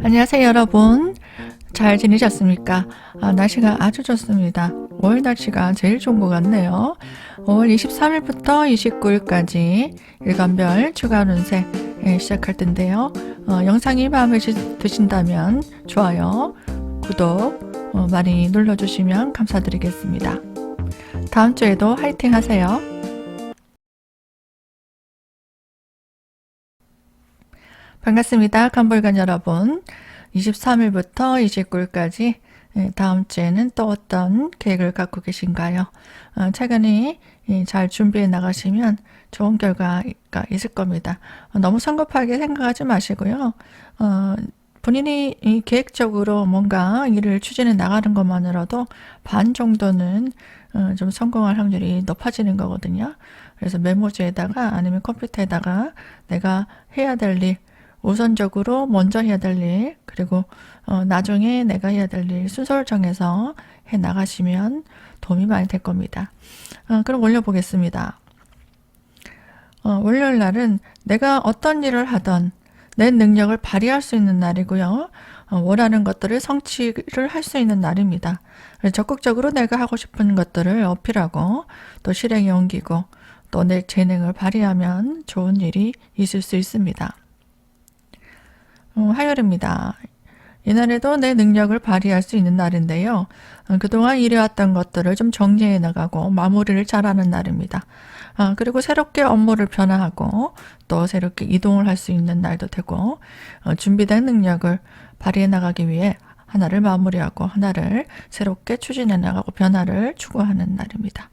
안녕하세요 여러분, 잘 지내셨습니까? 날씨가 아주 좋습니다. 5월 날씨가 제일 좋은 것 같네요. 5월 23일부터 29일까지 일간별 추가 운세 시작할 텐데요. 영상이 마음에 드신다면 좋아요, 구독 많이 눌러주시면 감사드리겠습니다. 다음 주에도 화이팅 하세요. 반갑습니다. 간볼간 여러분. 23일부터 29일까지 다음 주에는 또 어떤 계획을 갖고 계신가요? 차근히 잘 준비해 나가시면 좋은 결과가 있을 겁니다. 너무 성급하게 생각하지 마시고요. 본인이 계획적으로 뭔가 일을 추진해 나가는 것만으로도 반 정도는 좀 성공할 확률이 높아지는 거거든요. 그래서 메모지에다가 아니면 컴퓨터에다가 내가 해야 될 일, 우선적으로 먼저 해야 될 일, 그리고 나중에 내가 해야 될 일 순서를 정해서 해 나가시면 도움이 많이 될 겁니다. 그럼 올려보겠습니다. 월요일 날은 내가 어떤 일을 하던 내 능력을 발휘할 수 있는 날이고요. 원하는 것들을 성취를 할 수 있는 날입니다. 적극적으로 내가 하고 싶은 것들을 어필하고 또 실행에 옮기고 또 내 재능을 발휘하면 좋은 일이 있을 수 있습니다. 화요일입니다. 이날에도 내 능력을 발휘할 수 있는 날인데요. 그동안 일해왔던 것들을 좀 정리해 나가고 마무리를 잘하는 날입니다. 그리고 새롭게 업무를 변화하고 또 새롭게 이동을 할 수 있는 날도 되고 준비된 능력을 발휘해 나가기 위해 하나를 마무리하고 하나를 새롭게 추진해 나가고 변화를 추구하는 날입니다.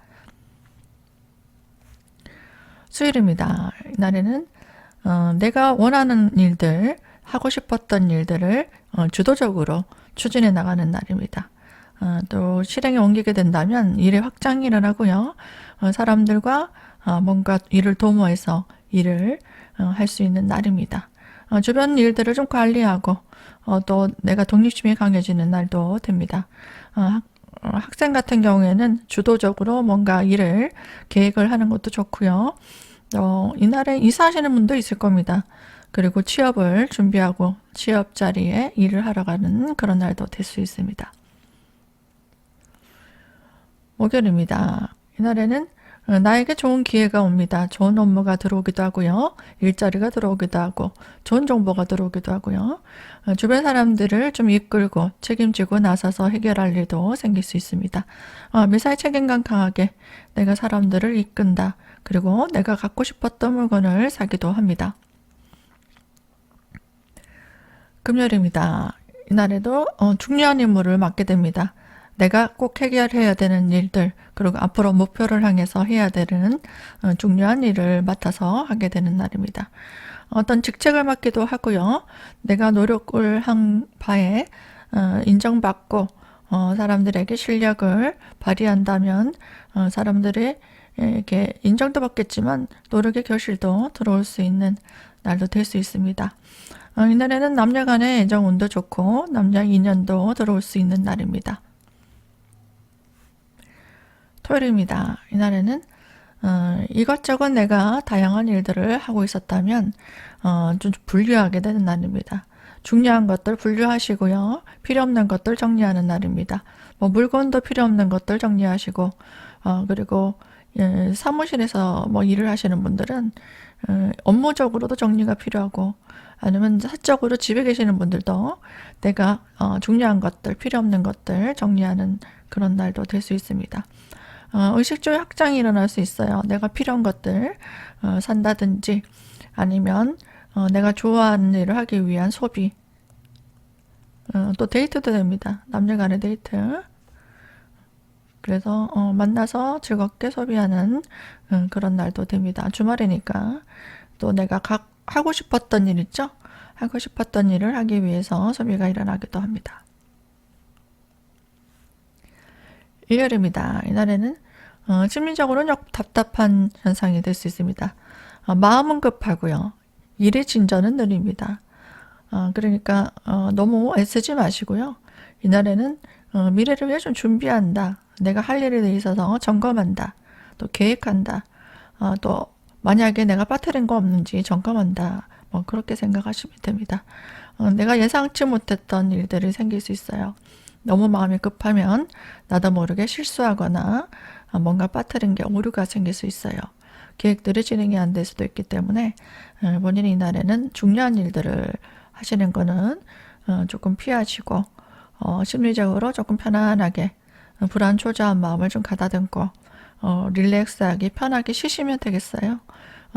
수요일입니다. 이날에는 내가 원하는 일들, 하고 싶었던 일들을 주도적으로 추진해 나가는 날입니다. 또 실행에 옮기게 된다면 일의 확장이 일어나고요. 사람들과 뭔가 일을 도모해서 일을 할 수 있는 날입니다. 주변 일들을 좀 관리하고 또 내가 독립심이 강해지는 날도 됩니다. 학생 같은 경우에는 주도적으로 뭔가 일을 계획을 하는 것도 좋고요. 이날에 이사하시는 분도 있을 겁니다. 그리고 취업을 준비하고 취업 자리에 일을 하러 가는 그런 날도 될 수 있습니다. 목요일입니다. 이날에는 나에게 좋은 기회가 옵니다. 좋은 업무가 들어오기도 하고요. 일자리가 들어오기도 하고 좋은 정보가 들어오기도 하고요. 주변 사람들을 좀 이끌고 책임지고 나서서 해결할 일도 생길 수 있습니다. 매사에 책임감 강하게 내가 사람들을 이끈다. 그리고 내가 갖고 싶었던 물건을 사기도 합니다. 금요일입니다. 이날에도 중요한 임무를 맡게 됩니다. 내가 꼭 해결해야 되는 일들, 그리고 앞으로 목표를 향해서 해야 되는 중요한 일을 맡아서 하게 되는 날입니다. 어떤 직책을 맡기도 하고요. 내가 노력을 한 바에 인정받고 사람들에게 실력을 발휘한다면 사람들의 이렇게 인정도 받겠지만 노력의 결실도 들어올 수 있는 날도 될 수 있습니다. 이날에는 남녀 간의 애정운도 좋고 남녀 인연도 들어올 수 있는 날입니다. 토요일입니다. 이날에는 이것저것 내가 다양한 일들을 하고 있었다면 좀 분류하게 되는 날입니다. 중요한 것들 분류하시고요. 필요 없는 것들 정리하는 날입니다. 물건도 필요 없는 것들 정리하시고 그리고 사무실에서 일을 하시는 분들은 업무적으로도 정리가 필요하고 아니면 사적으로 집에 계시는 분들도 내가 중요한 것들, 필요 없는 것들 정리하는 그런 날도 될 수 있습니다. 의식주의 확장이 일어날 수 있어요. 내가 필요한 것들 산다든지 아니면 내가 좋아하는 일을 하기 위한 소비, 또 데이트도 됩니다. 남녀 간의 데이트. 그래서 만나서 즐겁게 소비하는 그런 날도 됩니다. 주말이니까 또 내가 하고 싶었던 일 있죠? 하고 싶었던 일을 하기 위해서 소비가 일어나기도 합니다. 일요일입니다. 이날에는 심리적으로는 답답한 현상이 될 수 있습니다. 마음은 급하고요. 일의 진전은 느립니다. 그러니까 너무 애쓰지 마시고요. 이날에는 미래를 위해 좀 준비한다. 내가 할 일에 있어서 점검한다. 또 계획한다. 또 만약에 내가 빠뜨린 거 없는지 점검한다. 그렇게 생각하시면 됩니다. 내가 예상치 못했던 일들이 생길 수 있어요. 너무 마음이 급하면 나도 모르게 실수하거나 뭔가 빠뜨린 게 오류가 생길 수 있어요. 계획들이 진행이 안 될 수도 있기 때문에 본인이 이날에는 중요한 일들을 하시는 거는 조금 피하시고 심리적으로 조금 편안하게 불안 초조한 마음을 좀 가다듬고 릴렉스하게 편하게 쉬시면 되겠어요.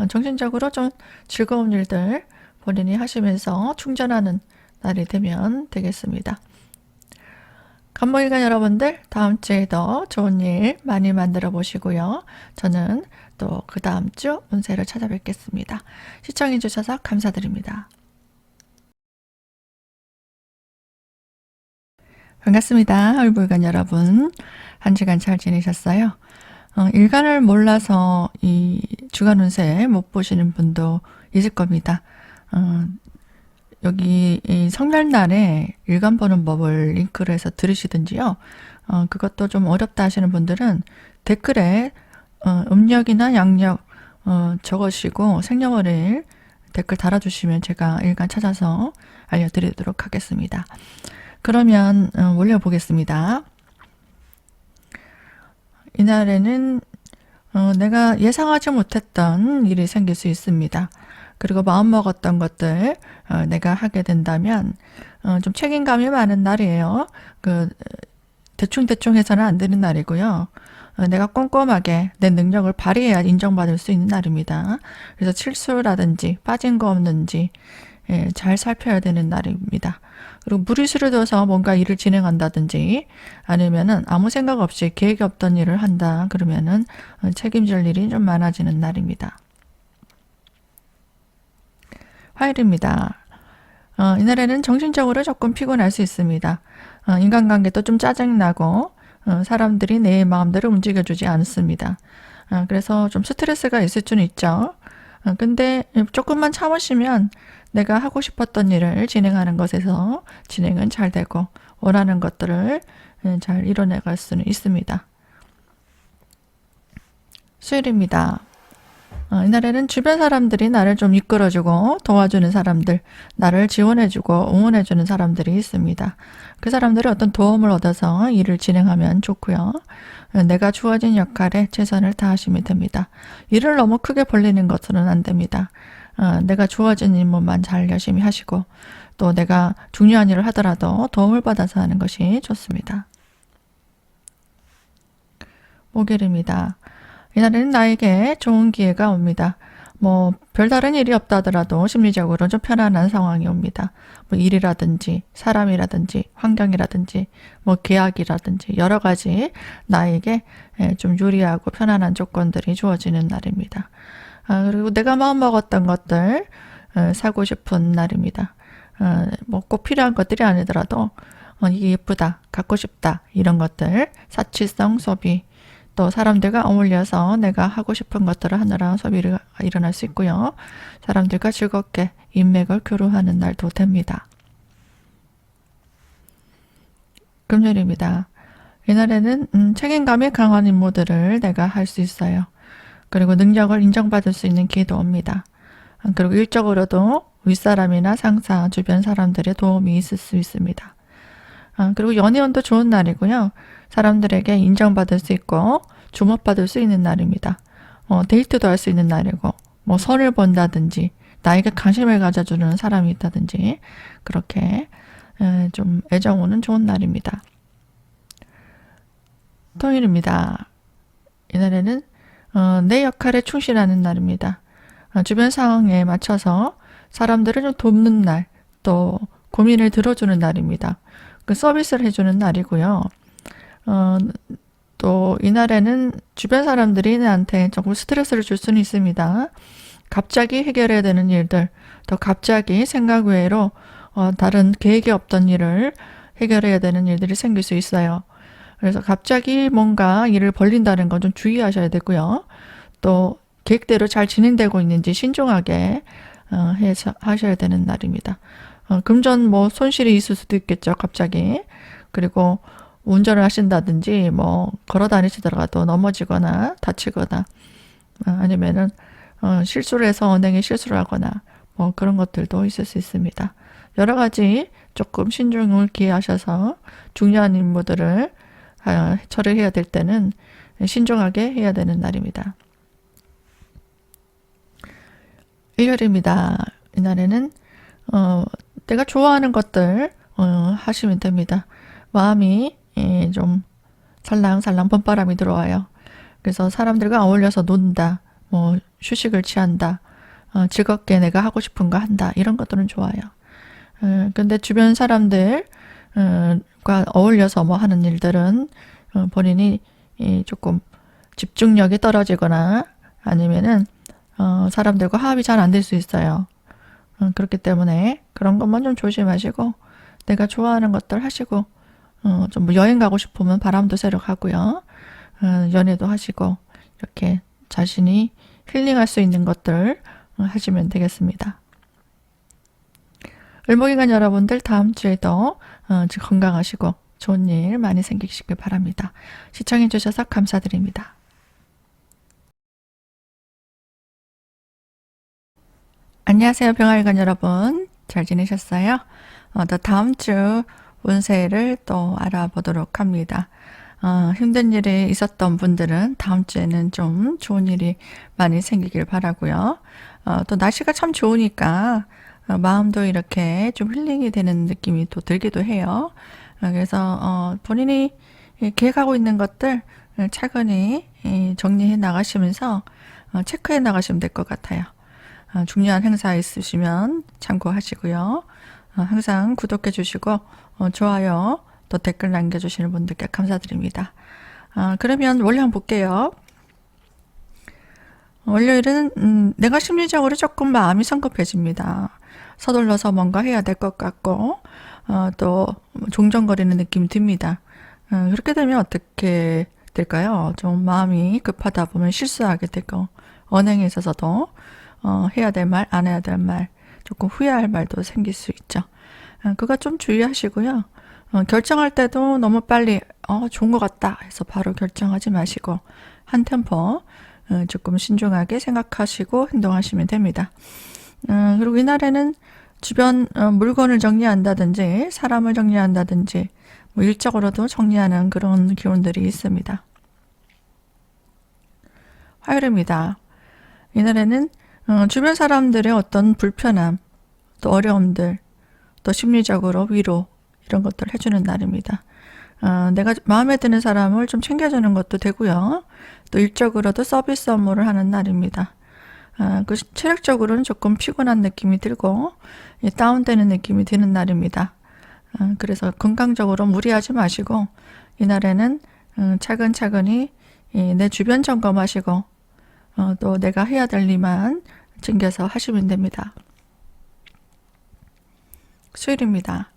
정신적으로 좀 즐거운 일들 본인이 하시면서 충전하는 날이 되면 되겠습니다. 간목일간 여러분들 다음 주에도 좋은 일 많이 만들어 보시고요. 저는 또 그 다음 주 운세를 찾아뵙겠습니다. 시청해 주셔서 감사드립니다. 반갑습니다. 을불간 여러분. 한 주간 잘 지내셨어요? 일간을 몰라서 이 주간 운세 못 보시는 분도 있을 겁니다. 여기 이 성날날에 일간 보는 법을 링크를 해서 들으시든지요. 그것도 좀 어렵다 하시는 분들은 댓글에 음력이나 양력 적으시고 생년월일 댓글 달아주시면 제가 일간 찾아서 알려드리도록 하겠습니다. 그러면 올려보겠습니다. 이날에는 내가 예상하지 못했던 일이 생길 수 있습니다. 그리고 마음먹었던 것들 내가 하게 된다면 좀 책임감이 많은 날이에요. 대충 해서는 안 되는 날이고요. 내가 꼼꼼하게 내 능력을 발휘해야 인정받을 수 있는 날입니다. 그래서 실수라든지 빠진 거 없는지 잘 살펴야 되는 날입니다. 그리고 무리수를 둬서 뭔가 일을 진행한다든지 아니면은 아무 생각 없이 계획이 없던 일을 한다 그러면은 책임질 일이 좀 많아지는 날입니다. 화요일입니다. 이날에는 정신적으로 조금 피곤할 수 있습니다. 인간관계도 좀 짜증나고 사람들이 내 마음대로 움직여주지 않습니다. 그래서 좀 스트레스가 있을 수는 있죠. 근데 조금만 참으시면 내가 하고 싶었던 일을 진행하는 것에서 진행은 잘 되고 원하는 것들을 잘 이뤄내갈 수는 있습니다. 수요일입니다. 이날에는 주변 사람들이 나를 좀 이끌어주고 도와주는 사람들, 나를 지원해주고 응원해주는 사람들이 있습니다. 그 사람들이 어떤 도움을 얻어서 일을 진행하면 좋고요. 내가 주어진 역할에 최선을 다하시면 됩니다. 일을 너무 크게 벌리는 것은 안 됩니다. 내가 주어진 임무만 잘 열심히 하시고 또 내가 중요한 일을 하더라도 도움을 받아서 하는 것이 좋습니다. 목요일입니다. 이날에는 나에게 좋은 기회가 옵니다. 별다른 일이 없다 하더라도 심리적으로 좀 편안한 상황이 옵니다. 일이라든지 사람이라든지 환경이라든지 계약이라든지 여러 가지 나에게 좀 유리하고 편안한 조건들이 주어지는 날입니다. 그리고 내가 마음먹었던 것들 사고 싶은 날입니다. 꼭 필요한 것들이 아니더라도 이게 예쁘다, 갖고 싶다 이런 것들 사치성 소비 또 사람들과 어울려서 내가 하고 싶은 것들을 하느라 소비가 일어날 수 있고요. 사람들과 즐겁게 인맥을 교류하는 날도 됩니다. 금요일입니다. 이날에는 책임감이 강한 임무들을 내가 할 수 있어요. 그리고 능력을 인정받을 수 있는 기회도 옵니다. 그리고 일적으로도 윗사람이나 상사, 주변 사람들의 도움이 있을 수 있습니다. 그리고 연애운도 좋은 날이고요. 사람들에게 인정받을 수 있고 주목받을 수 있는 날입니다. 데이트도 할 수 있는 날이고 선을 본다든지 나에게 관심을 가져주는 사람이 있다든지 그렇게 좀 애정 오는 좋은 날입니다. 토요일입니다. 이날에는 내 역할에 충실하는 날입니다. 주변 상황에 맞춰서 사람들을 좀 돕는 날, 또 고민을 들어주는 날입니다. 서비스를 해주는 날이고요. 또 이날에는 주변 사람들이 나한테 조금 스트레스를 줄 수는 있습니다. 갑자기 해결해야 되는 일들, 또 갑자기 생각 외로 다른 계획이 없던 일을 해결해야 되는 일들이 생길 수 있어요. 그래서 갑자기 뭔가 일을 벌린다는 건 좀 주의하셔야 되고요. 또 계획대로 잘 진행되고 있는지 신중하게 하셔야 되는 날입니다. 금전 손실이 있을 수도 있겠죠, 갑자기. 그리고 운전을 하신다든지 걸어 다니시다가도 넘어지거나 다치거나 아니면은 실수를 해서 은행에 실수를 하거나 그런 것들도 있을 수 있습니다. 여러 가지 조금 신중을 기하셔서 중요한 임무들을 처리해야 될 때는 신중하게 해야 되는 날입니다. 일요일입니다. 이날에는 내가 좋아하는 것들 하시면 됩니다. 마음이 좀 살랑살랑 봄바람이 들어와요. 그래서 사람들과 어울려서 논다, 뭐 휴식을 취한다, 즐겁게 내가 하고 싶은 거 한다, 이런 것들은 좋아요. 근데 주변 사람들과 어울려서 뭐 하는 일들은 본인이 조금 집중력이 떨어지거나 아니면은 사람들과 화합이 잘 안 될 수 있어요. 그렇기 때문에 그런 것만 좀 조심하시고 내가 좋아하는 것들 하시고 좀 여행 가고 싶으면 바람도 쐬러 가고요. 연애도 하시고 이렇게 자신이 힐링할 수 있는 것들 하시면 되겠습니다. 을목이간 여러분들 다음 주에도 건강하시고 좋은 일 많이 생기시길 바랍니다. 시청해 주셔서 감사드립니다. 안녕하세요, 병아일간 여러분. 잘 지내셨어요? 또 다음 주 운세를 또 알아보도록 합니다. 힘든 일이 있었던 분들은 다음 주에는 좀 좋은 일이 많이 생기길 바라고요. 또 날씨가 참 좋으니까 마음도 이렇게 좀 힐링이 되는 느낌이 또 들기도 해요. 그래서 본인이 계획하고 있는 것들 차근히 정리해 나가시면서 체크해 나가시면 될 것 같아요. 중요한 행사 있으시면 참고하시고요. 항상 구독해 주시고 좋아요 또 댓글 남겨주시는 분들께 감사드립니다. 그러면 원래 한번 볼게요. 월요일은 내가 심리적으로 조금 마음이 성급해집니다. 서둘러서 뭔가 해야 될 것 같고 또 종전거리는 느낌이 듭니다. 그렇게 되면 어떻게 될까요? 좀 마음이 급하다 보면 실수하게 되고 언행에 있어서도 해야 될 말, 안 해야 될 말, 조금 후회할 말도 생길 수 있죠. 그거 좀 주의하시고요. 결정할 때도 너무 빨리 좋은 것 같다 해서 바로 결정하지 마시고 한 템포 조금 신중하게 생각하시고 행동하시면 됩니다. 그리고 이날에는 주변 물건을 정리한다든지 사람을 정리한다든지 뭐 일적으로도 정리하는 그런 기운들이 있습니다. 화요일입니다. 이날에는 주변 사람들의 어떤 불편함, 또 어려움들, 또 심리적으로 위로 이런 것들을 해주는 날입니다. 내가 마음에 드는 사람을 좀 챙겨주는 것도 되고요. 또 일적으로도 서비스 업무를 하는 날입니다. 그 체력적으로는 조금 피곤한 느낌이 들고 다운되는 느낌이 드는 날입니다. 그래서 건강적으로 무리하지 마시고 이날에는 차근차근히 내 주변 점검하시고 또 내가 해야 될 일만 챙겨서 하시면 됩니다. 수요일입니다.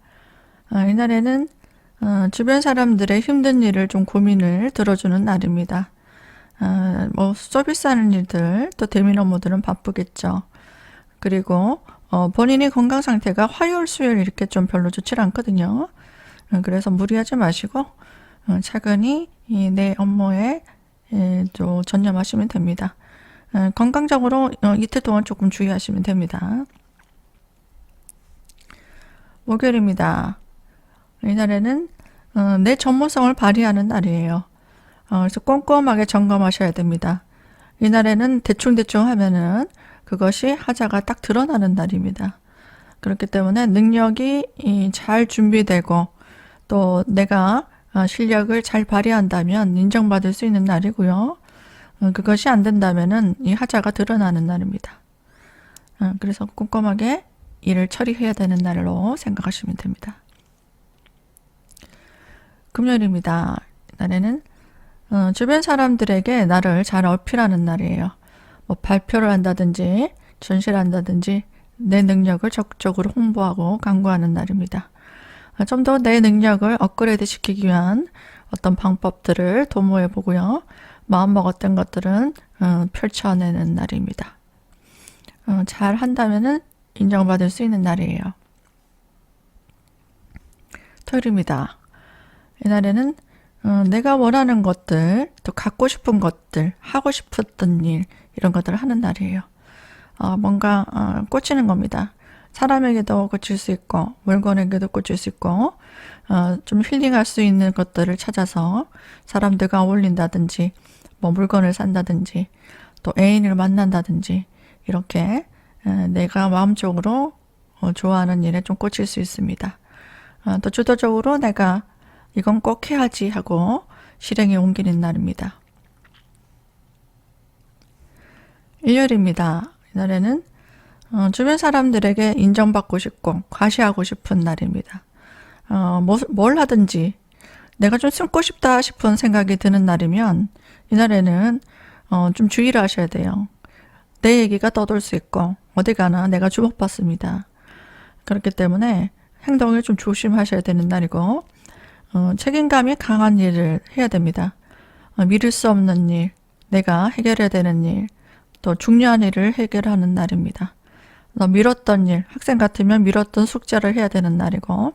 이날에는 주변 사람들의 힘든 일을 좀 고민을 들어주는 날입니다. 뭐 서비스하는 일들 또 대면 업무들은 바쁘겠죠. 그리고 본인의 건강 상태가 화요일 수요일 이렇게 좀 별로 좋지 않거든요. 그래서 무리하지 마시고 차근히 내 업무에 좀 전념하시면 됩니다. 건강적으로 이틀 동안 조금 주의하시면 됩니다. 목요일입니다. 이날에는 내 전문성을 발휘하는 날이에요. 그래서 꼼꼼하게 점검하셔야 됩니다. 이날에는 대충대충 하면은 그것이 하자가 딱 드러나는 날입니다. 그렇기 때문에 능력이 잘 준비되고 또 내가 실력을 잘 발휘한다면 인정받을 수 있는 날이고요. 그것이 안 된다면은 이 하자가 드러나는 날입니다. 그래서 꼼꼼하게 일을 처리해야 되는 날로 생각하시면 됩니다. 금요일입니다. 날에는 주변 사람들에게 나를 잘 어필하는 날이에요. 뭐 발표를 한다든지 전시를 한다든지 내 능력을 적극적으로 홍보하고 강구하는 날입니다. 좀 더 내 능력을 업그레이드 시키기 위한 어떤 방법들을 도모해 보고요. 마음먹었던 것들은 펼쳐내는 날입니다. 잘 한다면은 인정받을 수 있는 날이에요. 토요일입니다. 이날에는 내가 원하는 것들, 또 갖고 싶은 것들, 하고 싶었던 일 이런 것들을 하는 날이에요. 뭔가 꽂히는 겁니다. 사람에게도 꽂힐 수 있고 물건에게도 꽂힐 수 있고 좀 힐링할 수 있는 것들을 찾아서 사람들과 어울린다든지 뭐 물건을 산다든지 또 애인을 만난다든지 이렇게 내가 마음적으로 좋아하는 일에 좀 꽂힐 수 있습니다. 또 주도적으로 내가 이건 꼭 해야지 하고 실행에 옮기는 날입니다. 일요일입니다. 이날에는 주변 사람들에게 인정받고 싶고 과시하고 싶은 날입니다. 뭘 하든지 내가 좀 숨고 싶다 싶은 생각이 드는 날이면 이날에는 좀 주의를 하셔야 돼요. 내 얘기가 떠돌 수 있고 어디 가나 내가 주목받습니다. 그렇기 때문에 행동을 좀 조심하셔야 되는 날이고 책임감이 강한 일을 해야 됩니다. 미룰 수 없는 일, 내가 해결해야 되는 일, 또 중요한 일을 해결하는 날입니다. 미뤘던 일, 학생 같으면 미뤘던 숙제를 해야 되는 날이고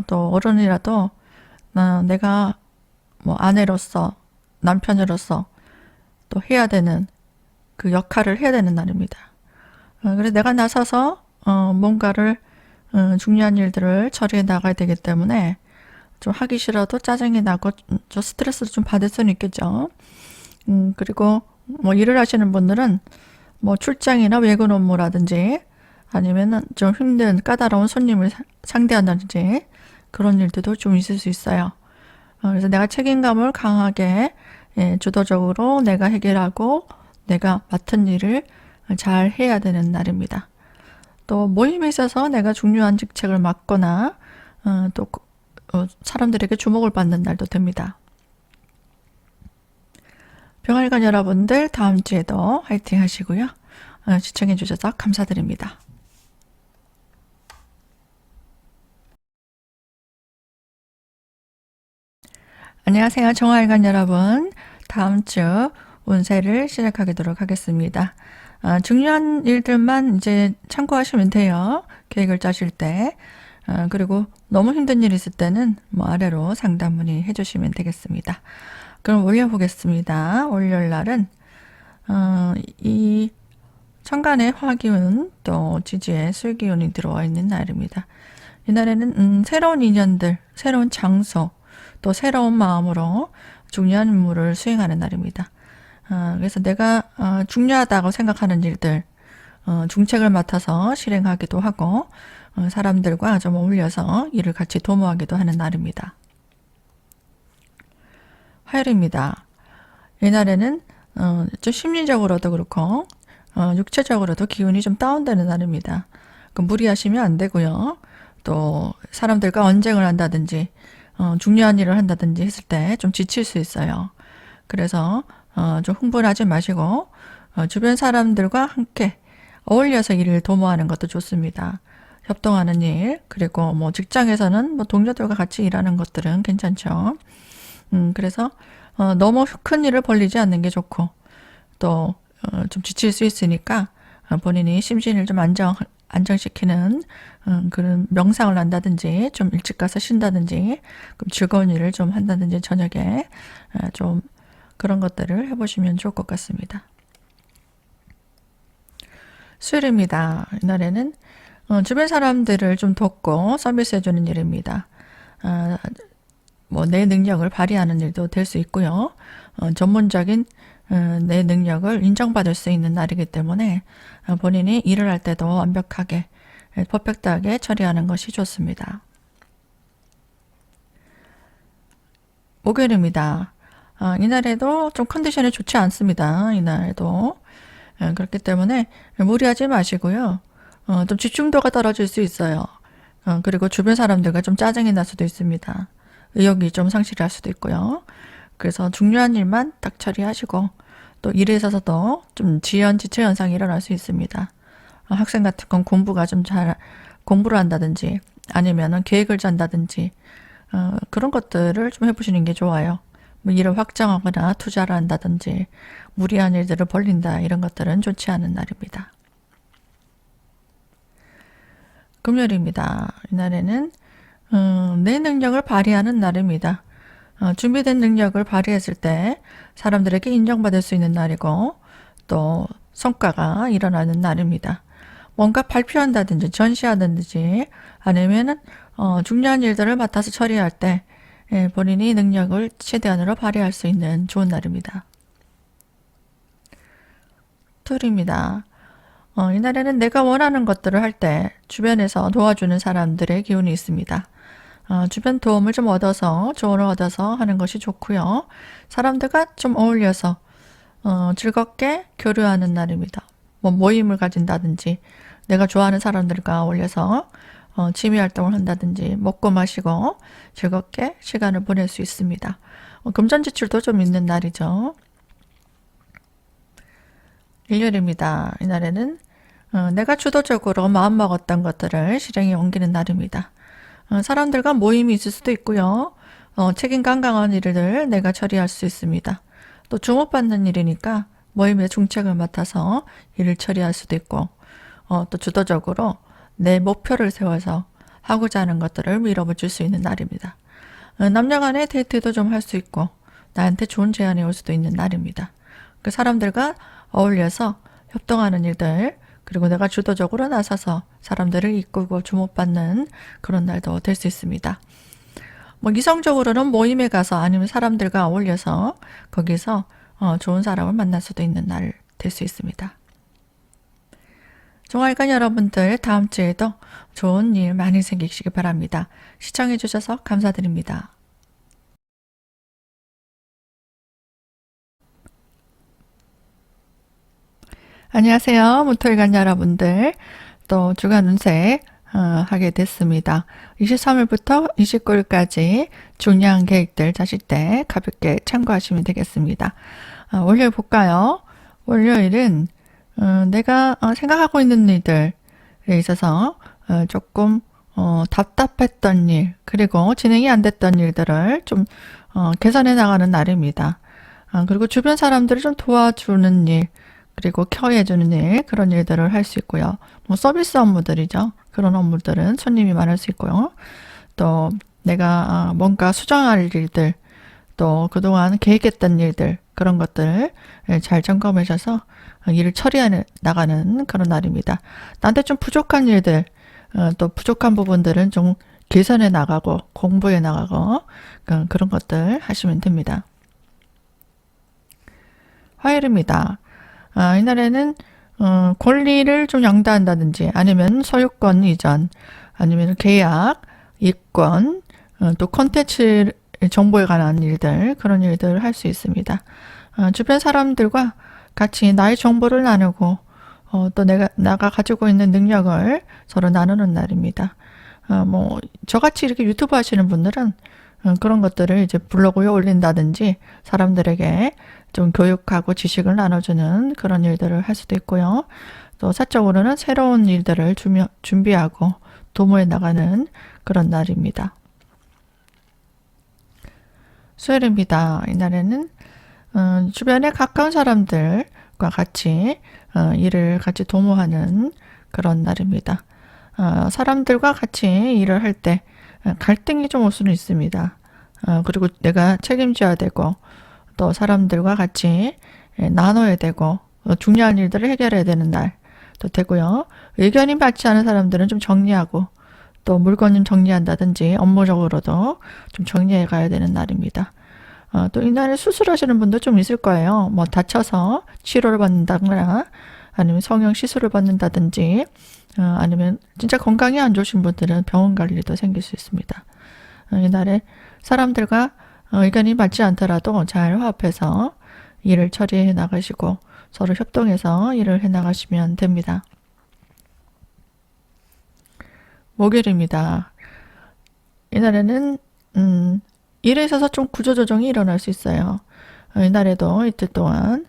또 어른이라도 내가 뭐 아내로서 남편으로서 또 해야 되는 그 역할을 해야 되는 날입니다. 그래서 내가 나서서 뭔가를 중요한 일들을 처리해 나가야 되기 때문에 좀 하기 싫어도 짜증이 나고 저 스트레스를 좀 받을 수는 있겠죠. 그리고 뭐 일을 하시는 분들은 뭐 출장이나 외근 업무라든지 아니면은 좀 힘든 까다로운 손님을 상대한다든지 그런 일들도 좀 있을 수 있어요. 그래서 내가 책임감을 강하게 주도적으로 내가 해결하고 내가 맡은 일을 잘 해야 되는 날입니다. 또 모임에 있어서 내가 중요한 직책을 맡거나 또 사람들에게 주목을 받는 날도 됩니다. 병활관 여러분들 다음 주에도 화이팅 하시고요. 시청해 주셔서 감사드립니다. 안녕하세요. 정화일관 여러분. 다음 주 운세를 시작하도록 하겠습니다. 중요한 일들만 이제 참고하시면 돼요. 계획을 짜실 때. 그리고 너무 힘든 일 있을 때는 뭐 아래로 상담 문의해 주시면 되겠습니다. 그럼 올려보겠습니다. 월요일 날은 이 천간에 화기운 또 지지에 술기운이 들어와 있는 날입니다. 이날에는 새로운 인연들, 새로운 장소, 또 새로운 마음으로 중요한 임무를 수행하는 날입니다. 그래서 내가 중요하다고 생각하는 일들 중책을 맡아서 실행하기도 하고 사람들과 좀 어울려서 일을 같이 도모하기도 하는 날입니다. 화요일입니다. 이날에는 좀 심리적으로도 그렇고 육체적으로도 기운이 좀 다운되는 날입니다. 무리하시면 안 되고요. 또 사람들과 언쟁을 한다든지 중요한 일을 한다든지 했을 때 좀 지칠 수 있어요. 그래서 좀 흥분하지 마시고 주변 사람들과 함께 어울려서 일을 도모하는 것도 좋습니다. 협동하는 일, 그리고 뭐 직장에서는 뭐 동료들과 같이 일하는 것들은 괜찮죠. 그래서 너무 큰 일을 벌리지 않는 게 좋고 또 좀 지칠 수 있으니까 본인이 심신을 좀 안정시키는 그런 명상을 한다든지 좀 일찍 가서 쉰다든지 그럼 즐거운 일을 좀 한다든지 저녁에 좀 그런 것들을 해보시면 좋을 것 같습니다. 수요일입니다. 이날에는 주변 사람들을 좀 돕고 서비스해주는 일입니다. 뭐 내 능력을 발휘하는 일도 될 수 있고요. 전문적인 내 능력을 인정받을 수 있는 날이기 때문에 본인이 일을 할 때도 완벽하게 퍼펙트하게 처리하는 것이 좋습니다. 목요일입니다. 이날에도 좀 컨디션이 좋지 않습니다. 이날에도 그렇기 때문에 무리하지 마시고요. 좀 집중도가 떨어질 수 있어요. 그리고 주변 사람들과 좀 짜증이 날 수도 있습니다. 의욕이 좀 상실할 수도 있고요. 그래서 중요한 일만 딱 처리하시고 또 일에 있어서도 좀 지연지체 현상이 일어날 수 있습니다. 학생 같은 건 공부가 좀 잘 공부를 한다든지 아니면은 계획을 짠다든지 그런 것들을 좀 해보시는 게 좋아요. 뭐 일을 확장하거나 투자를 한다든지 무리한 일들을 벌린다 이런 것들은 좋지 않은 날입니다. 금요일입니다. 이날에는 내 능력을 발휘하는 날입니다. 준비된 능력을 발휘했을 때 사람들에게 인정받을 수 있는 날이고 또 성과가 일어나는 날입니다. 뭔가 발표한다든지 전시하든지 아니면은 중요한 일들을 맡아서 처리할 때 본인이 능력을 최대한으로 발휘할 수 있는 좋은 날입니다. 툴입니다. 이날에는 내가 원하는 것들을 할 때 주변에서 도와주는 사람들의 기운이 있습니다. 주변 도움을 좀 얻어서 조언을 얻어서 하는 것이 좋고요. 사람들과 좀 어울려서 즐겁게 교류하는 날입니다. 뭐 모임을 가진다든지 내가 좋아하는 사람들과 어울려서 취미 활동을 한다든지 먹고 마시고 즐겁게 시간을 보낼 수 있습니다. 금전지출도 좀 있는 날이죠. 일요일입니다. 이날에는 내가 주도적으로 마음먹었던 것들을 실행에 옮기는 날입니다. 사람들과 모임이 있을 수도 있고요. 책임감 강한 일을 내가 처리할 수 있습니다. 또 주목받는 일이니까 모임의 중책을 맡아서 일을 처리할 수도 있고 또 주도적으로 내 목표를 세워서 하고자 하는 것들을 밀어붙일 수 있는 날입니다. 남녀 간의 데이트도 좀 할 수 있고 나한테 좋은 제안이 올 수도 있는 날입니다. 그 사람들과 어울려서 협동하는 일들 그리고 내가 주도적으로 나서서 사람들을 이끌고 주목받는 그런 날도 될 수 있습니다. 뭐 이성적으로는 모임에 가서 아니면 사람들과 어울려서 거기서 좋은 사람을 만날 수도 있는 날 될 수 있습니다. 종알간 여러분들 다음 주에도 좋은 일 많이 생기시기 바랍니다. 시청해 주셔서 감사드립니다. 안녕하세요. 무토일간 여러분들. 또 주간 운세 하게 됐습니다. 23일부터 29일까지 중요한 계획들 짜실 때 가볍게 참고하시면 되겠습니다. 월요일 볼까요? 월요일은 내가 생각하고 있는 일들에 있어서 조금 답답했던 일 그리고 진행이 안 됐던 일들을 좀 개선해 나가는 날입니다. 그리고 주변 사람들을 좀 도와주는 일 그리고 케어해주는 일 그런 일들을 할 수 있고요. 뭐 서비스 업무들이죠. 그런 업무들은 손님이 많을 수 있고요. 또 내가 뭔가 수정할 일들 또 그동안 계획했던 일들 그런 것들 잘 점검하셔서 일을 처리해 나가는 그런 날입니다. 나한테 좀 부족한 일들 또 부족한 부분들은 좀 개선해 나가고 공부해 나가고 그런 것들 하시면 됩니다. 화요일입니다. 이날에는 권리를 좀 양도한다든지 아니면 소유권 이전 아니면 계약, 이권 또 콘텐츠 정보에 관한 일들 그런 일들을 할 수 있습니다. 주변 사람들과 같이 나의 정보를 나누고 또 내가 가지고 있는 능력을 서로 나누는 날입니다. 뭐 저같이 이렇게 유튜브 하시는 분들은 그런 것들을 이제 블로그에 올린다든지 사람들에게 좀 교육하고 지식을 나눠주는 그런 일들을 할 수도 있고요. 또 사적으로는 새로운 일들을 준비하고 도모해 나가는 그런 날입니다. 수요일입니다. 이날에는 주변에 가까운 사람들과 같이 일을 같이 도모하는 그런 날입니다. 사람들과 같이 일을 할 때 갈등이 좀 올 수는 있습니다. 그리고 내가 책임져야 되고 또 사람들과 같이 나눠야 되고 중요한 일들을 해결해야 되는 날도 되고요. 의견이 맞지 않은 사람들은 좀 정리하고 또 물건 좀 정리한다든지 업무적으로도 좀 정리해 가야 되는 날입니다. 또 이날에 수술하시는 분도 좀 있을 거예요. 뭐 다쳐서 치료를 받는다거나 아니면 성형 시술을 받는다든지 아니면 진짜 건강이 안 좋으신 분들은 병원 갈 일도 생길 수 있습니다. 이날에 사람들과 의견이 맞지 않더라도 잘 화합해서 일을 처리해 나가시고 서로 협동해서 일을 해 나가시면 됩니다. 목요일입니다. 이날에는 일에 있어서 좀 구조조정이 일어날 수 있어요. 이날에도 이틀 동안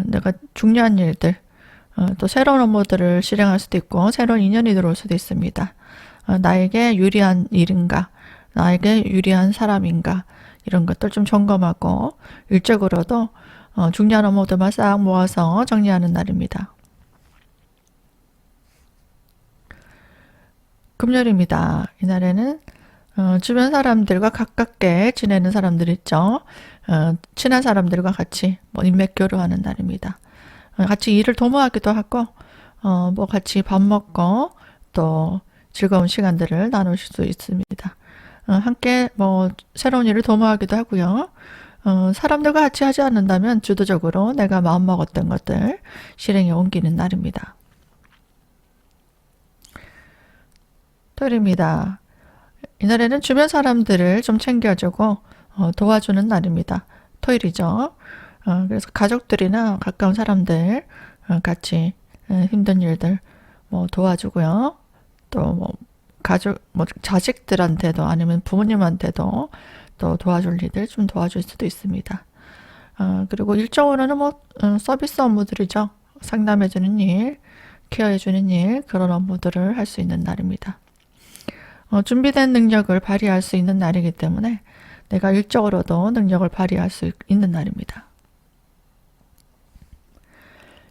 내가 중요한 일들 또 새로운 업무들을 실행할 수도 있고 새로운 인연이 들어올 수도 있습니다. 나에게 유리한 일인가 나에게 유리한 사람인가 이런 것들 좀 점검하고 일적으로도 중요한 업무들만 싹 모아서 정리하는 날입니다. 금요일입니다. 이날에는 주변 사람들과 가깝게 지내는 사람들 있죠. 친한 사람들과 같이 인맥 교류하는 날입니다. 같이 일을 도모하기도 하고 뭐 같이 밥 먹고 또 즐거운 시간들을 나누실 수 있습니다. 함께 뭐 새로운 일을 도모하기도 하고요. 사람들과 같이 하지 않는다면 주도적으로 내가 마음먹었던 것들 실행에 옮기는 날입니다. 토요일입니다. 이날에는 주변 사람들을 좀 챙겨주고 도와주는 날입니다. 토요일이죠. 그래서 가족들이나 가까운 사람들 같이 힘든 일들 뭐 도와주고요. 또 뭐 가족 뭐 자식들한테도 아니면 부모님한테도 또 도와줄 일들 좀 도와줄 수도 있습니다. 그리고 일적으로는 뭐 서비스 업무들이죠. 상담해주는 일, 케어해주는 일 그런 업무들을 할 수 있는 날입니다. 준비된 능력을 발휘할 수 있는 날이기 때문에 내가 일적으로도 능력을 발휘할 수 있는 날입니다.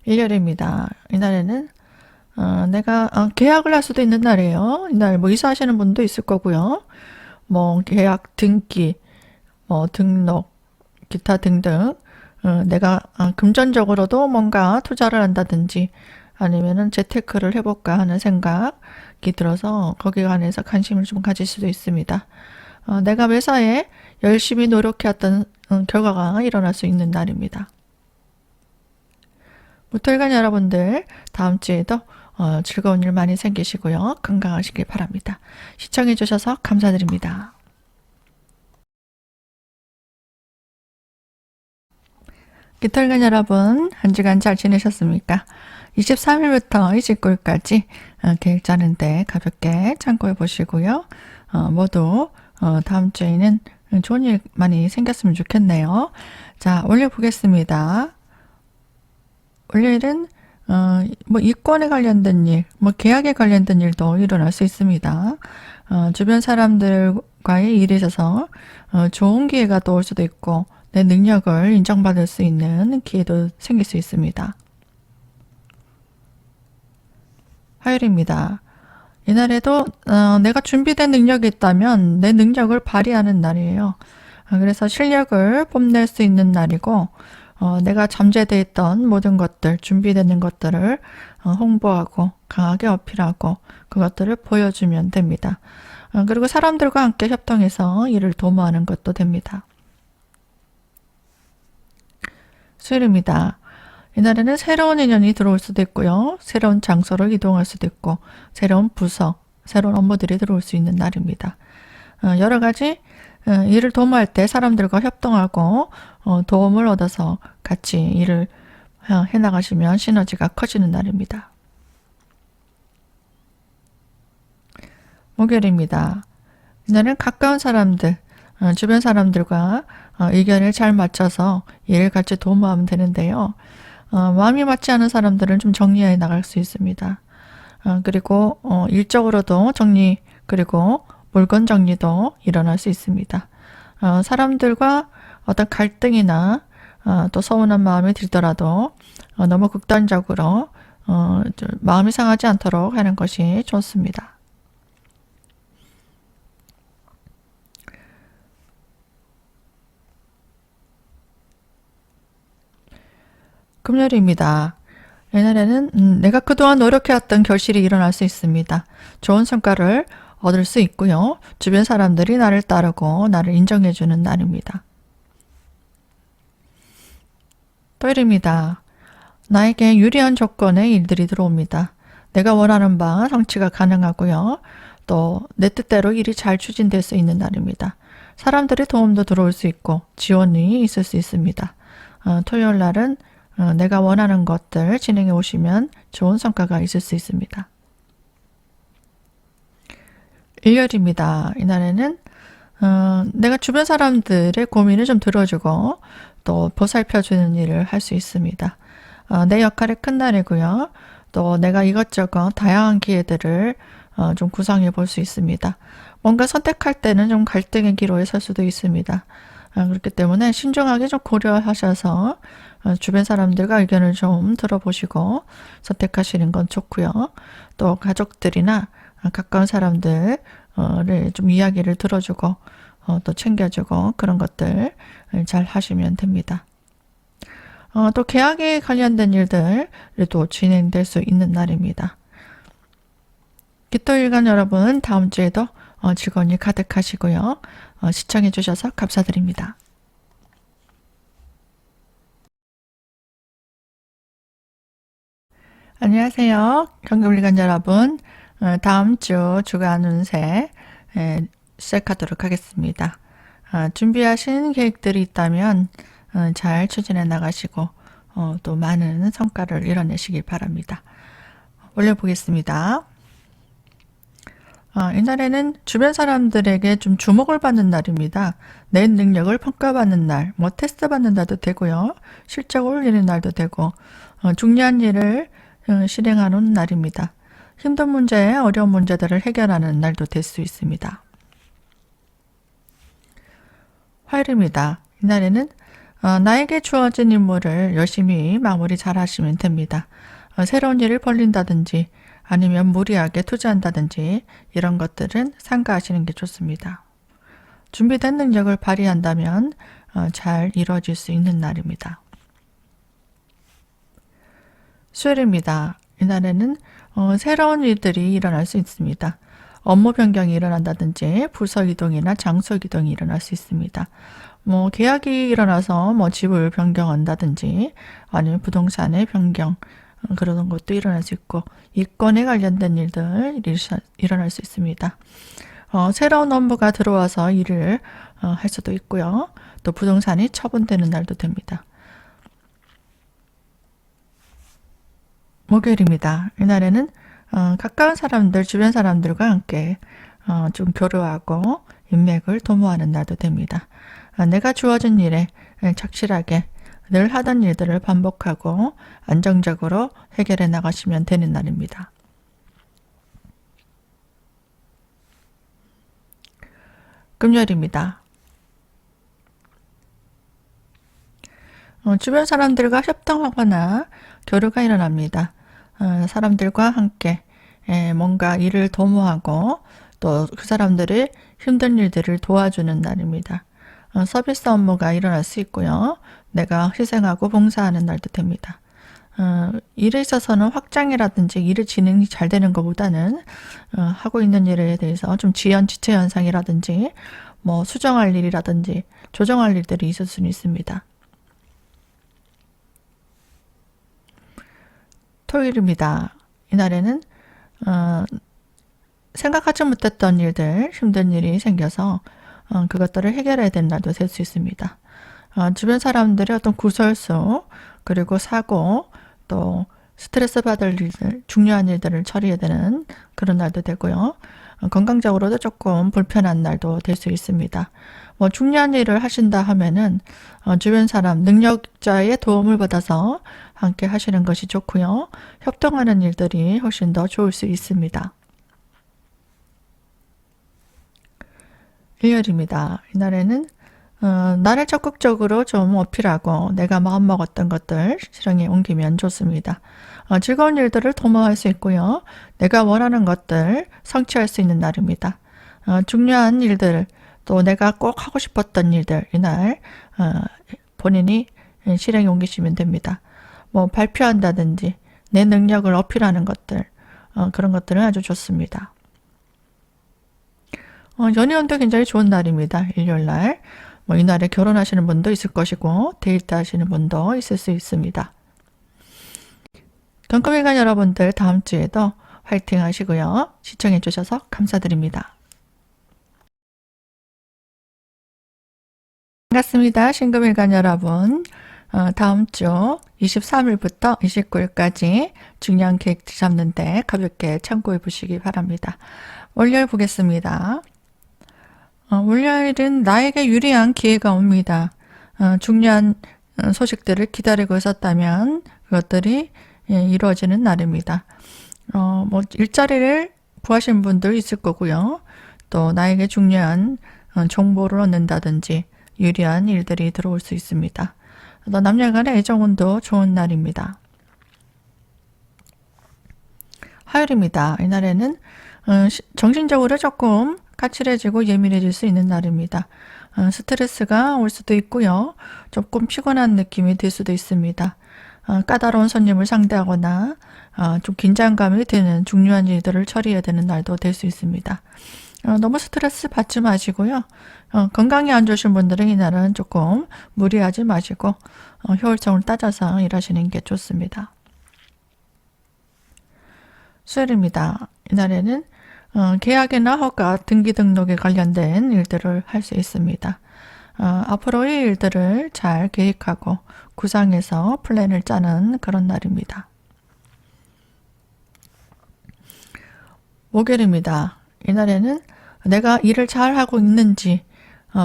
일요일입니다. 이날에는 내가 계약을 할 수도 있는 날이에요. 이날 뭐 이사하시는 분도 있을 거고요. 뭐 계약, 등기, 뭐 등록, 기타 등등 내가 금전적으로도 뭔가 투자를 한다든지 아니면은 재테크를 해볼까 하는 생각이 들어서 거기에 관해서 관심을 좀 가질 수도 있습니다. 내가 매사에 열심히 노력해왔던 결과가 일어날 수 있는 날입니다. 무털간 여러분들 다음 주에도 즐거운 일 많이 생기시고요. 건강하시길 바랍니다. 시청해 주셔서 감사드립니다. 깃털간 여러분 한 주간 잘 지내셨습니까? 23일부터 29일까지 계획 짜는데 가볍게 참고해 보시고요. 모두 다음 주에는 좋은 일 많이 생겼으면 좋겠네요. 자, 올려보겠습니다. 월요일은 뭐 이권에 관련된 일, 뭐 계약에 관련된 일도 일어날 수 있습니다. 주변 사람들과의 일에 있어서 좋은 기회가 또 올 수도 있고 내 능력을 인정받을 수 있는 기회도 생길 수 있습니다. 화요일입니다. 이날에도 내가 준비된 능력이 있다면 내 능력을 발휘하는 날이에요. 그래서 실력을 뽐낼 수 있는 날이고 내가 잠재되어 있던 모든 것들, 준비되는 것들을 홍보하고 강하게 어필하고 그것들을 보여주면 됩니다. 그리고 사람들과 함께 협동해서 일을 도모하는 것도 됩니다. 수요일입니다. 이날에는 새로운 인연이 들어올 수도 있고요. 새로운 장소로 이동할 수도 있고 새로운 부서, 새로운 업무들이 들어올 수 있는 날입니다. 여러 가지 일을 도모할 때 사람들과 협동하고 도움을 얻어서 같이 일을 해나가시면 시너지가 커지는 날입니다. 목요일입니다. 이날은 가까운 사람들, 주변 사람들과 의견을 잘 맞춰서 일을 같이 도모하면 되는데요. 마음이 맞지 않은 사람들은 좀 정리해 나갈 수 있습니다. 그리고 일적으로도 정리 그리고 물건 정리도 일어날 수 있습니다. 사람들과 어떤 갈등이나 또 서운한 마음이 들더라도 너무 극단적으로 마음이 상하지 않도록 하는 것이 좋습니다. 금요일입니다. 이날에는 내가 그동안 노력해왔던 결실이 일어날 수 있습니다. 좋은 성과를 얻을 수 있고요. 주변 사람들이 나를 따르고 나를 인정해주는 날입니다. 토요일입니다. 나에게 유리한 조건의 일들이 들어옵니다. 내가 원하는 바 성취가 가능하고요. 또 내 뜻대로 일이 잘 추진될 수 있는 날입니다. 사람들의 도움도 들어올 수 있고 지원이 있을 수 있습니다. 토요일 날은 내가 원하는 것들 진행해 오시면 좋은 성과가 있을 수 있습니다. 일요일입니다. 이날에는 내가 주변 사람들의 고민을 좀 들어주고 또 보살펴주는 일을 할 수 있습니다. 내 역할이 큰 날이고요. 또 내가 이것저것 다양한 기회들을 좀 구상해 볼 수 있습니다. 뭔가 선택할 때는 좀 갈등의 기로에 설 수도 있습니다. 그렇기 때문에 신중하게 좀 고려하셔서 주변 사람들과 의견을 좀 들어보시고 선택하시는 건 좋고요. 또 가족들이나 가까운 사람들을 좀 이야기를 들어주고 또 챙겨주고 그런 것들 잘 하시면 됩니다. 또 계약에 관련된 일들이 또 진행될 수 있는 날입니다. 기토일간 여러분, 다음 주에도 즐거운 일 가득하시고요. 시청해 주셔서 감사드립니다. 안녕하세요. 경금일간 여러분. 다음 주 주간 운세 시작하도록 하겠습니다. 준비하신 계획들이 있다면 잘 추진해 나가시고 또 많은 성과를 이뤄내시길 바랍니다. 올려보겠습니다. 이날에는 주변 사람들에게 좀 주목을 받는 날입니다. 내 능력을 평가받는 날, 뭐 테스트 받는 날도 되고요. 실적 올리는 날도 되고 중요한 일을 실행하는 날입니다. 힘든 문제, 어려운 문제들을 해결하는 날도 될 수 있습니다. 화요일입니다. 이날에는 나에게 주어진 임무를 열심히 마무리 잘 하시면 됩니다. 새로운 일을 벌린다든지 아니면 무리하게 투자한다든지 이런 것들은 삼가하시는 게 좋습니다. 준비된 능력을 발휘한다면 잘 이루어질 수 있는 날입니다. 수요일입니다. 이날에는 새로운 일들이 일어날 수 있습니다. 업무 변경이 일어난다든지 부서 이동이나 장소 이동이 일어날 수 있습니다. 뭐 계약이 일어나서 뭐 집을 변경한다든지 아니면 부동산의 변경 그런 것도 일어날 수 있고 이권에 관련된 일들 일어날 수 있습니다. 새로운 업무가 들어와서 일을 할 수도 있고요. 또 부동산이 처분되는 날도 됩니다. 목요일입니다. 이날에는 가까운 사람들, 주변 사람들과 함께 좀 교류하고 인맥을 도모하는 날도 됩니다. 내가 주어진 일에 착실하게 늘 하던 일들을 반복하고 안정적으로 해결해 나가시면 되는 날입니다. 금요일입니다. 주변 사람들과 협동하거나 교류가 일어납니다. 사람들과 함께 뭔가 일을 도모하고 또 그 사람들의 힘든 일들을 도와주는 날입니다. 서비스 업무가 일어날 수 있고요. 내가 희생하고 봉사하는 날도 됩니다. 일에 있어서는 확장이라든지 일의 진행이 잘 되는 것보다는 하고 있는 일에 대해서 좀 지연지체 현상이라든지 뭐 수정할 일이라든지 조정할 일들이 있을 수는 있습니다. 토요일입니다. 이날에는 생각하지 못했던 일들, 힘든 일이 생겨서 그것들을 해결해야 되는 날도 될 수 있습니다. 주변 사람들의 어떤 구설수, 그리고 사고, 또 스트레스 받을 일들, 중요한 일들을 처리해야 되는 그런 날도 되고요. 건강적으로도 조금 불편한 날도 될 수 있습니다. 뭐 중요한 일을 하신다 하면은 주변 사람, 능력자의 도움을 받아서 함께 하시는 것이 좋고요. 협동하는 일들이 훨씬 더 좋을 수 있습니다. 일요일입니다. 이날에는 나를 적극적으로 좀 어필하고 내가 마음먹었던 것들 실행에 옮기면 좋습니다. 즐거운 일들을 도모할 수 있고요. 내가 원하는 것들 성취할 수 있는 날입니다. 중요한 일들 또 내가 꼭 하고 싶었던 일들 이날 본인이 실행에 옮기시면 됩니다. 뭐 발표한다든지 내 능력을 어필하는 것들 그런 것들은 아주 좋습니다. 연애운도 굉장히 좋은 날입니다. 일요일날. 뭐 이날에 결혼하시는 분도 있을 것이고 데이트 하시는 분도 있을 수 있습니다. 경금일간 여러분들 다음 주에도 화이팅 하시고요. 시청해 주셔서 감사드립니다. 반갑습니다. 신금일간 여러분. 다음 주 23일부터 29일까지 중요한 계획 잡는데 가볍게 참고해 보시기 바랍니다. 월요일 보겠습니다. 월요일은 나에게 유리한 기회가 옵니다. 중요한 소식들을 기다리고 있었다면 그것들이 이루어지는 날입니다. 뭐 일자리를 구하신 분들 있을 거고요. 또 나에게 중요한 정보를 얻는다든지 유리한 일들이 들어올 수 있습니다. 또 남녀 간의 애정운도 좋은 날입니다. 화요일입니다. 이날에는 정신적으로 조금 까칠해지고 예민해질 수 있는 날입니다. 스트레스가 올 수도 있고요. 조금 피곤한 느낌이 들 수도 있습니다. 까다로운 손님을 상대하거나 좀 긴장감이 드는 중요한 일들을 처리해야 되는 날도 될 수 있습니다. 너무 스트레스 받지 마시고요. 건강이 안 좋으신 분들은 이날은 조금 무리하지 마시고 효율성을 따져서 일하시는 게 좋습니다. 수요일입니다. 이날에는 계약이나 허가, 등기 등록에 관련된 일들을 할 수 있습니다. 앞으로의 일들을 잘 계획하고 구상해서 플랜을 짜는 그런 날입니다. 목요일입니다. 이날에는 내가 일을 잘 하고 있는지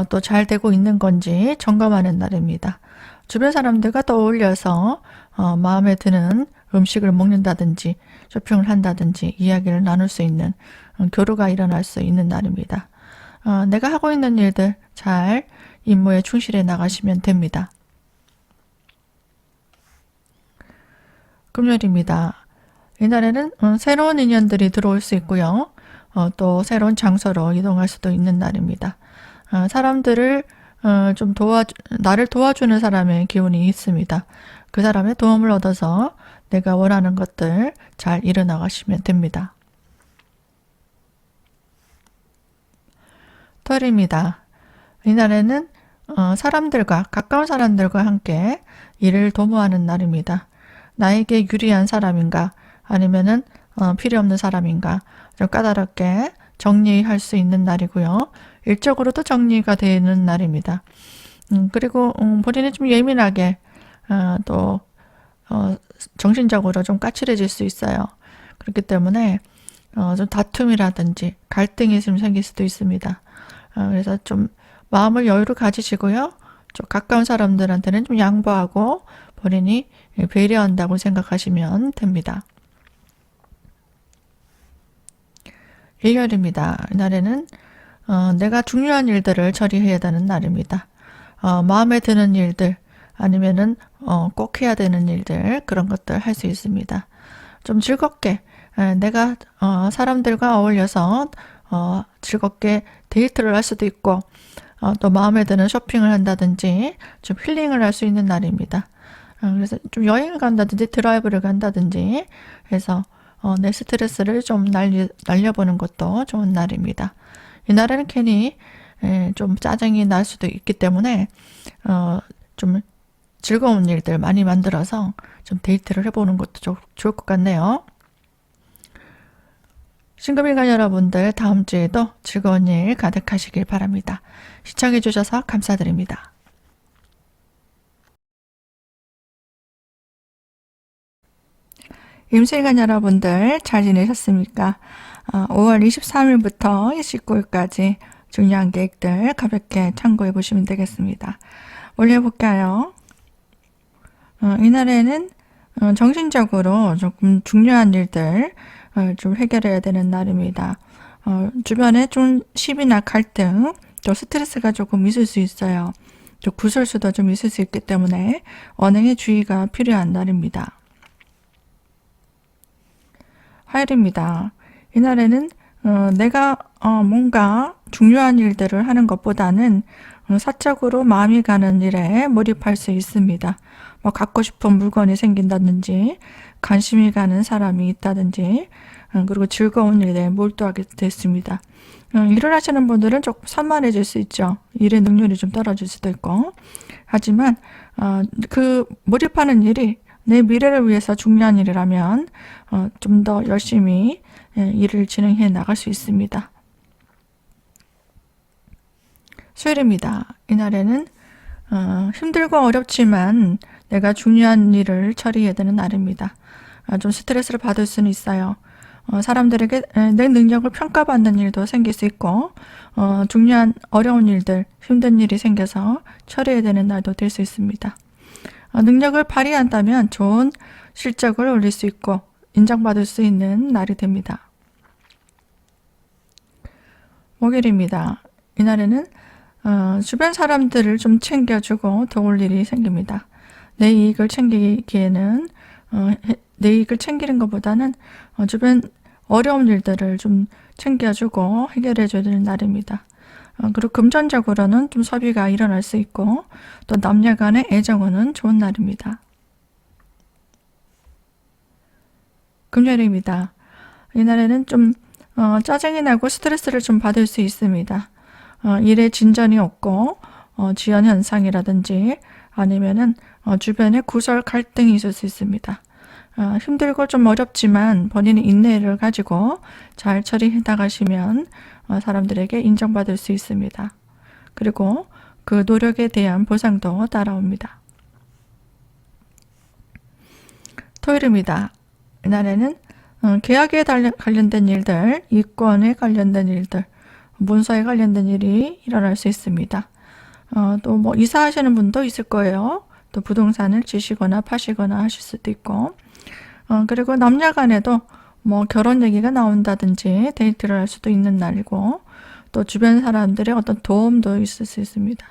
또 잘 되고 있는 건지 점검하는 날입니다. 주변 사람들과 떠올려서 마음에 드는 음식을 먹는다든지 쇼핑을 한다든지 이야기를 나눌 수 있는 교류가 일어날 수 있는 날입니다. 내가 하고 있는 일들 잘 임무에 충실해 나가시면 됩니다. 금요일입니다. 이날에는 새로운 인연들이 들어올 수 있고요. 또 새로운 장소로 이동할 수도 있는 날입니다. 사람들을 나를 도와주는 사람의 기운이 있습니다. 그 사람의 도움을 얻어서 내가 원하는 것들 잘 이뤄나가시면 됩니다. 토요일입니다. 이날에는 가까운 사람들과 함께 일을 도모하는 날입니다. 나에게 유리한 사람인가 아니면은 필요 없는 사람인가 좀 까다롭게 정리할 수 있는 날이고요. 일적으로도 정리가 되는 날입니다. 그리고 본인이 좀 예민하게 또 정신적으로 좀 까칠해질 수 있어요. 그렇기 때문에 좀 다툼이라든지 갈등이 좀 생길 수도 있습니다. 그래서 좀 마음을 여유를 가지시고요. 좀 가까운 사람들한테는 좀 양보하고 본인이 배려한다고 생각하시면 됩니다. 일요일입니다. 이날에는 내가 중요한 일들을 처리해야 되는 날입니다. 마음에 드는 일들 아니면은 꼭 해야 되는 일들 그런 것들 할 수 있습니다. 좀 즐겁게 내가 사람들과 어울려서 즐겁게 데이트를 할 수도 있고 또 마음에 드는 쇼핑을 한다든지 좀 힐링을 할 수 있는 날입니다. 그래서 좀 여행을 간다든지 드라이브를 간다든지 해서 내 스트레스를 좀 날려보는 것도 좋은 날입니다. 이날에는 괜히 좀 짜증이 날 수도 있기 때문에 좀 즐거운 일들 많이 만들어서 좀 데이트를 해보는 것도 좋을 것 같네요. 신금일간 여러분들 다음 주에도 즐거운 일 가득하시길 바랍니다. 시청해 주셔서 감사드립니다. 임수일간 여러분들 잘 지내셨습니까? 5월 23일부터 29일까지 중요한 계획들 가볍게 참고해 보시면 되겠습니다. 올려볼까요? 이날에는 정신적으로 조금 중요한 일들 좀 해결해야 되는 날입니다. 주변에 좀 시비나 갈등, 또 스트레스가 조금 있을 수 있어요. 또 구설수도 좀 있을 수 있기 때문에 언행에 주의가 필요한 날입니다. 화요일입니다. 이날에는 내가 뭔가 중요한 일들을 하는 것보다는 사적으로 마음이 가는 일에 몰입할 수 있습니다. 뭐 갖고 싶은 물건이 생긴다든지 관심이 가는 사람이 있다든지 그리고 즐거운 일에 몰두하게 됐습니다. 일을 하시는 분들은 조금 산만해질 수 있죠. 일의 능률이 좀 떨어질 수도 있고 하지만 그 몰입하는 일이 내 미래를 위해서 중요한 일이라면 좀 더 열심히 일을 진행해 나갈 수 있습니다. 수요일입니다. 이날에는 힘들고 어렵지만 내가 중요한 일을 처리해야 되는 날입니다. 좀 스트레스를 받을 수는 있어요. 사람들에게 내 능력을 평가받는 일도 생길 수 있고 중요한 어려운 일들, 힘든 일이 생겨서 처리해야 되는 날도 될 수 있습니다. 능력을 발휘한다면 좋은 실적을 올릴 수 있고 인정받을 수 있는 날이 됩니다. 목요일입니다. 이날에는 주변 사람들을 좀 챙겨주고 도울 일이 생깁니다. 내 이익을 챙기기에는 내 이익을 챙기는 것보다는 주변 어려운 일들을 좀 챙겨주고 해결해줘야 되는 날입니다. 그리고 금전적으로는 좀 소비가 일어날 수 있고 또 남녀 간의 애정은 좋은 날입니다. 금요일입니다. 이날에는 좀 짜증이 나고 스트레스를 좀 받을 수 있습니다. 일에 진전이 없고 지연 현상이라든지 아니면은 주변에 구설 갈등이 있을 수 있습니다. 힘들고 좀 어렵지만 본인의 인내를 가지고 잘 처리해 나가시면 사람들에게 인정받을 수 있습니다. 그리고 그 노력에 대한 보상도 따라옵니다. 토요일입니다. 이날에는 계약에 관련된 일들, 이권에 관련된 일들, 문서에 관련된 일이 일어날 수 있습니다. 또 뭐 이사하시는 분도 있을 거예요. 또 부동산을 지시거나 파시거나 하실 수도 있고, 그리고 남녀 간에도 뭐 결혼 얘기가 나온다든지 데이트를 할 수도 있는 날이고, 또 주변 사람들의 어떤 도움도 있을 수 있습니다.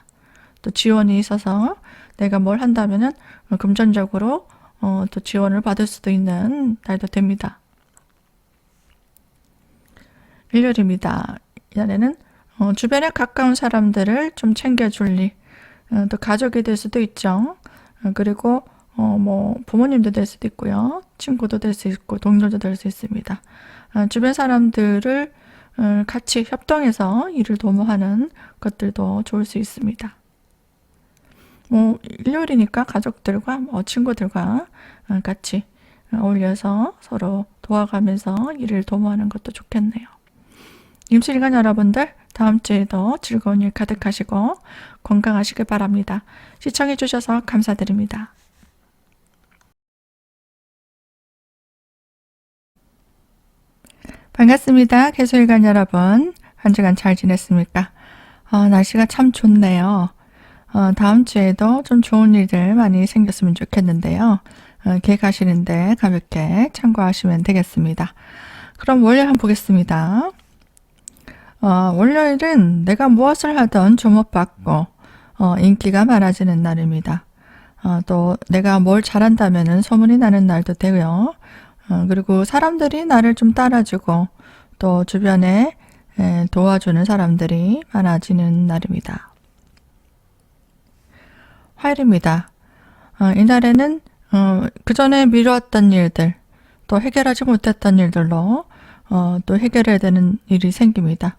또 지원이 있어서 내가 뭘 한다면은 금전적으로 또 지원을 받을 수도 있는 날도 됩니다. 일요일입니다. 이날에는 주변에 가까운 사람들을 좀 챙겨줄 일, 또 가족이 될 수도 있죠. 그리고 뭐 부모님도 될 수도 있고요. 친구도 될 수 있고 동료도 될 수 있습니다. 주변 사람들을 같이 협동해서 일을 도모하는 것들도 좋을 수 있습니다. 뭐 일요일이니까 가족들과 친구들과 같이 어울려서 서로 도와가면서 일을 도모하는 것도 좋겠네요. 임실간 여러분들, 다음 주에도 즐거운 일 가득하시고 건강하시길 바랍니다. 시청해 주셔서 감사드립니다. 반갑습니다. 개소일간 여러분, 한 주간 잘 지냈습니까? 날씨가 참 좋네요. 다음 주에도 좀 좋은 일들 많이 생겼으면 좋겠는데요. 계획하시는데 가볍게 참고하시면 되겠습니다. 그럼 월요일 한번 보겠습니다. 월요일은 내가 무엇을 하든 주목받고 인기가 많아지는 날입니다. 또 내가 뭘 잘한다면 소문이 나는 날도 되고요. 그리고 사람들이 나를 좀 따라주고 또 주변에 도와주는 사람들이 많아지는 날입니다. 화요일입니다. 이날에는 그전에 미루었던 일들, 또 해결하지 못했던 일들로 또 해결해야 되는 일이 생깁니다.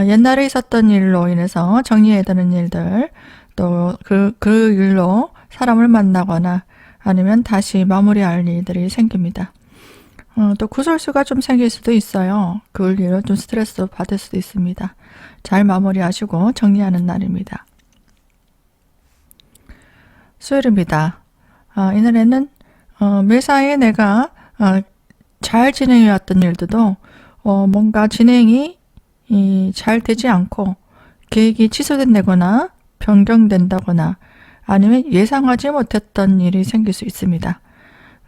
옛날에 있었던 일로 인해서 정리해야 되는 일들, 또 그 일로 사람을 만나거나 아니면 다시 마무리할 일들이 생깁니다. 또 구설수가 좀 생길 수도 있어요. 그 일로 좀 스트레스 받을 수도 있습니다. 잘 마무리하시고 정리하는 날입니다. 수요일입니다. 이날에는 매사에 내가 잘 진행해왔던 일들도 뭔가 진행이 잘 되지 않고 계획이 취소된다거나 변경된다거나 아니면 예상하지 못했던 일이 생길 수 있습니다.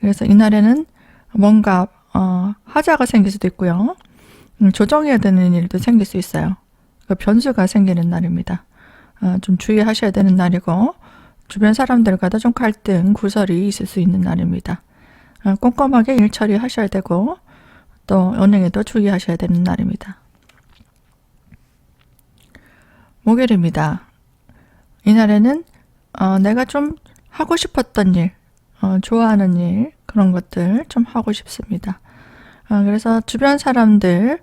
그래서 이날에는 뭔가 하자가 생길 수도 있고요. 조정해야 되는 일도 생길 수 있어요. 변수가 생기는 날입니다. 좀 주의하셔야 되는 날이고 주변 사람들과도 좀 갈등, 구설이 있을 수 있는 날입니다. 꼼꼼하게 일 처리하셔야 되고 또 은행에도 주의하셔야 되는 날입니다. 목요일입니다. 이날에는 내가 좀 하고 싶었던 일, 좋아하는 일, 그런 것들 좀 하고 싶습니다. 그래서 주변 사람들에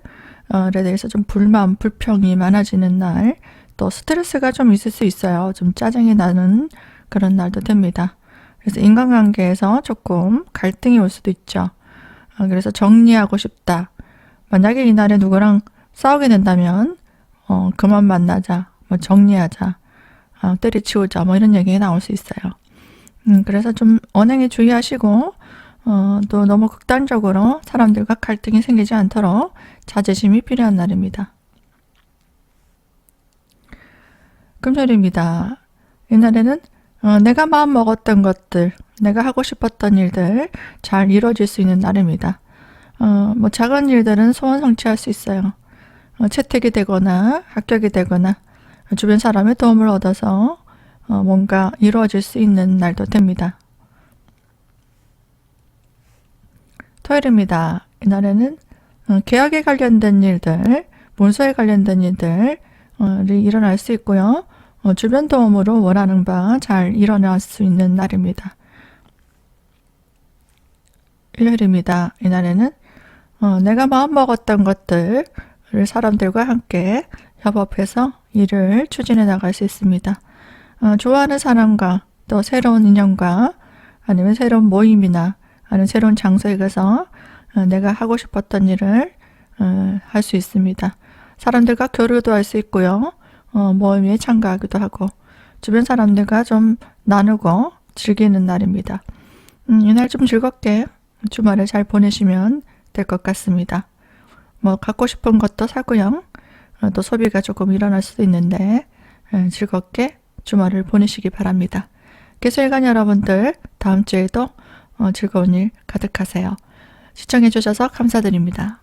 대해서 좀 불만, 불평이 많아지는 날, 또 스트레스가 좀 있을 수 있어요. 좀 짜증이 나는 그런 날도 됩니다. 그래서 인간관계에서 조금 갈등이 올 수도 있죠. 그래서 정리하고 싶다. 만약에 이날에 누구랑 싸우게 된다면 그만 만나자, 뭐 정리하자, 때려치우자, 뭐 이런 얘기가 나올 수 있어요. 그래서 좀 언행에 주의하시고 또 너무 극단적으로 사람들과 갈등이 생기지 않도록 자제심이 필요한 날입니다. 금요일입니다. 이날에는 내가 마음 먹었던 것들, 내가 하고 싶었던 일들 잘 이루어질 수 있는 날입니다. 뭐 작은 일들은 소원 성취할 수 있어요. 채택이 되거나 합격이 되거나 주변 사람의 도움을 얻어서 뭔가 이루어질 수 있는 날도 됩니다. 토요일입니다. 이날에는 계약에 관련된 일들, 문서에 관련된 일들이 일어날 수 있고요. 주변 도움으로 원하는 바 잘 일어날 수 있는 날입니다. 일요일입니다. 이날에는 내가 마음먹었던 것들을 사람들과 함께 협업해서 일을 추진해 나갈 수 있습니다. 좋아하는 사람과 또 새로운 인연과 아니면 새로운 모임이나 아니면 새로운 장소에 가서 내가 하고 싶었던 일을 할 수 있습니다. 사람들과 교류도 할 수 있고요. 모임에 참가하기도 하고 주변 사람들과 좀 나누고 즐기는 날입니다. 이날 좀 즐겁게 주말을 잘 보내시면 될 것 같습니다. 뭐 갖고 싶은 것도 사고요. 또 소비가 조금 일어날 수도 있는데 즐겁게 주말을 보내시기 바랍니다. 개수일간 여러분들 다음 주에도 즐거운 일 가득하세요. 시청해 주셔서 감사드립니다.